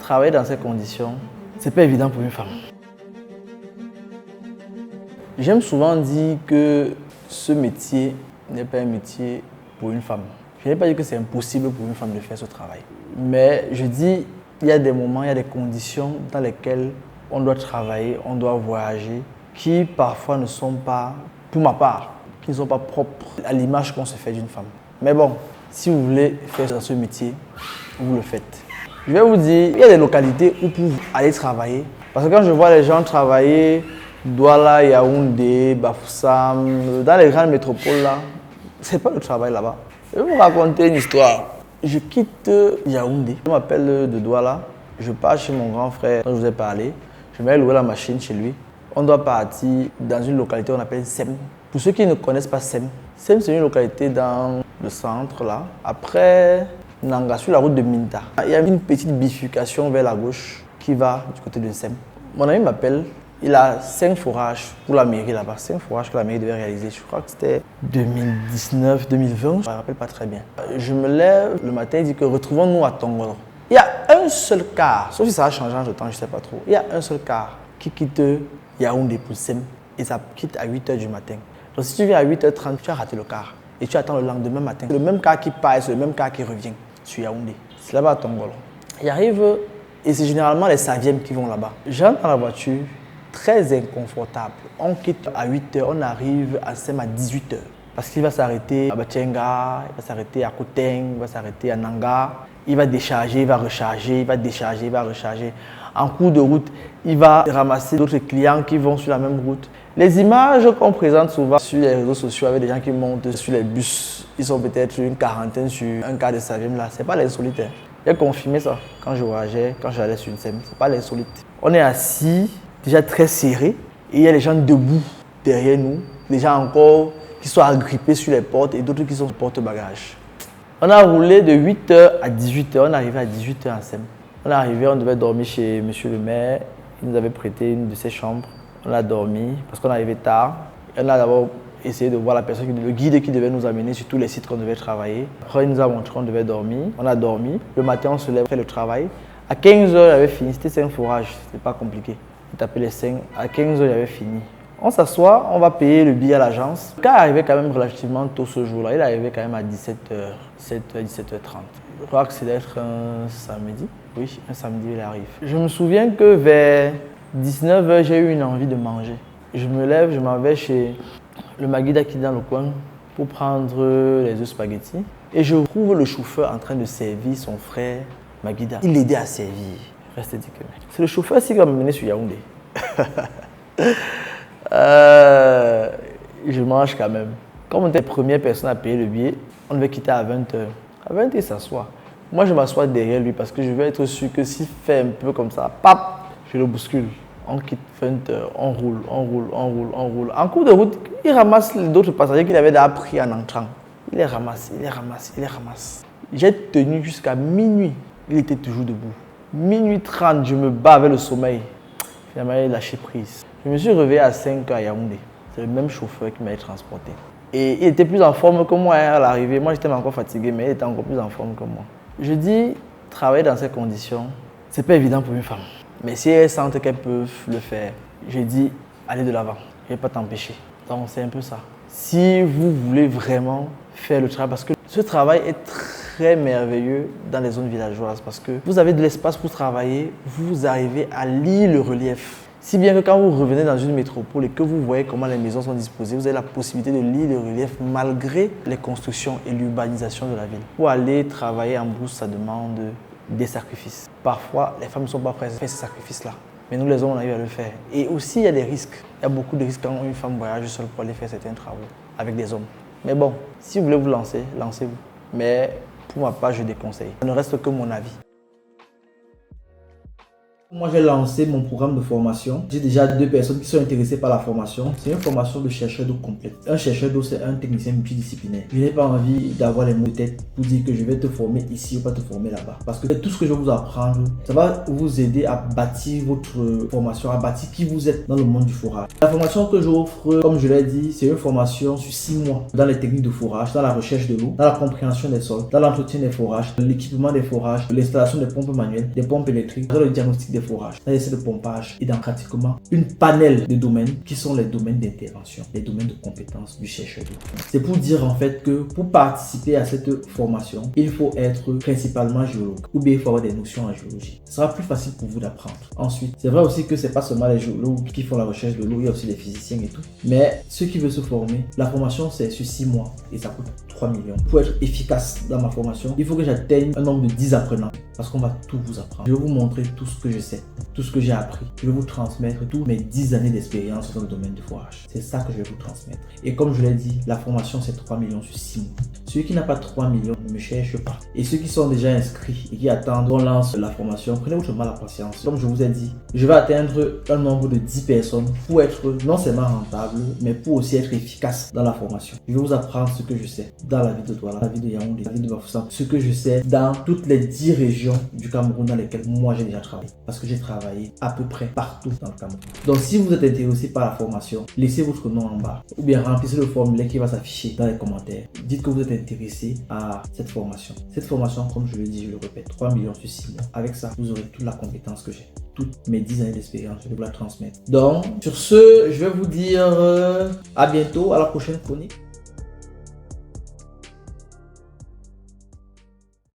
travailler dans ces conditions, c'est pas évident pour une femme. J'aime souvent dire que ce métier n'est pas un métier pour une femme. Je n'ai pas dit que c'est impossible pour une femme de faire ce travail. Mais je dis, il y a des moments, il y a des conditions dans lesquelles on doit travailler, on doit voyager, qui parfois ne sont pas, pour ma part, qui ne sont pas propres à l'image qu'on se fait d'une femme. Mais bon, si vous voulez faire ce métier, vous le faites. Je vais vous dire, il y a des localités où vous pouvez aller travailler. Parce que quand je vois les gens travailler, Douala, Yaoundé, Bafoussam, dans les grandes métropoles là, c'est pas le travail là-bas. Je vais vous raconter une histoire. Je quitte Yaoundé, je m'appelle de Douala, je pars chez mon grand frère dont je vous ai parlé. Je vais louer la machine chez lui. On doit partir dans une localité qu'on appelle Sem. Pour ceux qui ne connaissent pas Sem, Sem c'est une localité dans le centre là. Après Nanga, sur la route de Minta, il y a une petite bifurcation vers la gauche qui va du côté de Sem. Mon ami m'appelle, il a 5 forages pour la mairie là-bas. 5 forages que la mairie devait réaliser. Je crois que c'était 2019, 2020, je ne me rappelle pas très bien. Je me lève le matin et dis que retrouvons-nous à Tongolo. Il y a un seul car, sauf si ça a changé en temps, je ne sais pas trop. Il y a un seul car qui quitte Yaoundé pour Sem et ça quitte à 8h du matin. Donc si tu viens à 8h30, tu as raté le car et tu attends le lendemain matin. Le même car qui part, c'est le même car qui revient sur Yaoundé. C'est là-bas à Tongolo. Il arrive et c'est généralement les Savièmes qui vont là-bas. J'entre dans la voiture, très inconfortable. On quitte à 8h, on arrive à Sem à 18h. Parce qu'il va s'arrêter à Batchenga, il va s'arrêter à Koteng, il va s'arrêter à Nanga. Il va décharger, il va recharger, il va décharger, il va recharger. En cours de route, il va ramasser d'autres clients qui vont sur la même route. Les images qu'on présente souvent sur les réseaux sociaux avec des gens qui montent sur les bus, ils sont peut-être une quarantaine sur un cas de Saviem là, c'est pas l'insolite. J'ai confirmé ça quand je voyageais, quand j'allais sur une Sem, c'est pas l'insolite. On est assis, déjà très serré, et il y a les gens debout derrière nous, des gens encore qui sont agrippés sur les portes et d'autres qui sont porte-bagages. On a roulé de 8h à 18h, on est arrivé à 18h à Sem. On est arrivé, on devait dormir chez monsieur le maire, il nous avait prêté une de ses chambres. On a dormi parce qu'on est arrivé tard. On a d'abord essayé de voir la personne, le guide qui devait nous amener sur tous les sites qu'on devait travailler. Après, il nous a montré qu'on devait dormir. On a dormi. Le matin, on se lève, on fait le travail. À 15h, il avait fini. C'était 5 forages, c'était pas compliqué. On tapait les 5. À 15h, il avait fini. On s'assoit, on va payer le billet à l'agence. Le cas arrivait quand même relativement tôt ce jour-là. Il arrivait quand même à 17h, 17h30. Je crois que c'est d'être un samedi. Oui, un samedi, il arrive. Je me souviens que vers 19h, j'ai eu une envie de manger. Je me lève, je m'en vais chez le Maguida qui est dans le coin pour prendre les œufs spaghettis. Et je trouve le chauffeur en train de servir son frère Maguida. Il l'aidait à servir. Restez dit que c'est le chauffeur qui va me mener sur Yaoundé. Je mange quand même. Comme on était la première personne à payer le billet, on devait quitter à 20h. À 20h, il s'assoit. Moi, je m'assois derrière lui parce que je veux être sûr que s'il fait un peu comme ça, pap, je le bouscule. On quitte 20h, on roule, on roule, on roule, on roule. En cours de route, il ramasse d'autres passagers qu'il avait déjà pris en entrant. Il les ramasse, il les ramasse, il les ramasse. J'ai tenu jusqu'à minuit. Il était toujours debout. Minuit 30, je me bats avec le sommeil. Finalement, il a lâché prise. Je me suis réveillé à 5h à Yaoundé. C'est le même chauffeur qui m'avait transporté. Et il était plus en forme que moi à l'arrivée. Moi, j'étais encore fatigué, mais il était encore plus en forme que moi. Je dis, travailler dans ces conditions, c'est pas évident pour une femme. Mais si elles sentent qu'elles peuvent le faire, je dis, allez de l'avant. Je ne vais pas t'empêcher. Donc, c'est un peu ça. Si vous voulez vraiment faire le travail, parce que ce travail est très merveilleux dans les zones villageoises, parce que vous avez de l'espace pour travailler, vous arrivez à lire le relief. Si bien que quand vous revenez dans une métropole et que vous voyez comment les maisons sont disposées, vous avez la possibilité de lire le relief malgré les constructions et l'urbanisation de la ville. Pour aller travailler en brousse, ça demande des sacrifices. Parfois, les femmes ne sont pas prêtes à faire ces sacrifices-là. Mais nous, les hommes, on arrive à le faire. Et aussi, il y a des risques. Il y a beaucoup de risques quand une femme voyage seule pour aller faire certains travaux avec des hommes. Mais bon, si vous voulez vous lancer, lancez-vous. Mais pour ma part, je déconseille. Ça ne reste que mon avis. Moi, j'ai lancé mon programme de formation. J'ai déjà 2 personnes qui sont intéressées par la formation. C'est une formation de chercheur d'eau complète. Un chercheur d'eau, c'est un technicien multidisciplinaire. Je n'ai pas envie d'avoir les mots de tête pour dire que je vais te former ici ou pas te former là-bas. Parce que tout ce que je vais vous apprendre, ça va vous aider à bâtir votre formation, à bâtir qui vous êtes dans le monde du forage. La formation que j'offre, comme je l'ai dit, c'est une formation sur 6 mois dans les techniques de forage, dans la recherche de l'eau, dans la compréhension des sols, dans l'entretien des forages, l'équipement des forages, l'installation des pompes manuelles, des pompes électriques, dans le diagnostic des forages, dans l'essai de pompage et dans pratiquement une panel de domaines qui sont les domaines d'intervention, les domaines de compétences du chercheur d'eau. C'est pour dire en fait que pour participer à cette formation, il faut être principalement géologue ou bien il faut avoir des notions en géologie. Ce sera plus facile pour vous d'apprendre. Ensuite, c'est vrai aussi que c'est pas seulement les géologues qui font la recherche de l'eau, il y a aussi les physiciens et tout. Mais ceux qui veulent se former, la formation c'est sur 6 mois et ça coûte 3 millions. Pour être efficace dans ma formation, il faut que j'atteigne un nombre de 10 apprenants parce qu'on va tout vous apprendre. Je vais vous montrer tout ce que je sais, tout ce que j'ai appris. Je vais vous transmettre tous mes 10 années d'expérience dans le domaine du forage. C'est ça que je vais vous transmettre. Et comme je l'ai dit, la formation c'est 3 millions sur 6 mois. Celui qui n'a pas 3 millions ne me cherche pas. Et ceux qui sont déjà inscrits et qui attendent qu'on lance la formation, prenez votre mal à patience. Comme je vous ai dit, je vais atteindre un nombre de 10 personnes pour être non seulement rentable, mais pour aussi être efficace dans la formation. Je vais vous apprendre ce que je sais dans la ville de Douala, la ville de Yaoundé, la ville de Bafoussam, ce que je sais dans toutes les 10 régions du Cameroun dans lesquelles moi j'ai déjà travaillé. Parce que j'ai travaillé à peu près partout dans le Cameroun. Donc si vous êtes intéressé par la formation, laissez votre nom en bas ou bien remplissez le formulaire qui va s'afficher dans les commentaires. Dites que vous êtes intéressé à cette formation. Cette formation, comme je le dis, je le répète, 3 millions sur 6 mois. Avec ça, vous aurez toute la compétence que j'ai. Toutes mes 10 années d'expérience, je vais vous la transmettre. Donc, sur ce, je vais vous dire à bientôt, à la prochaine chronique.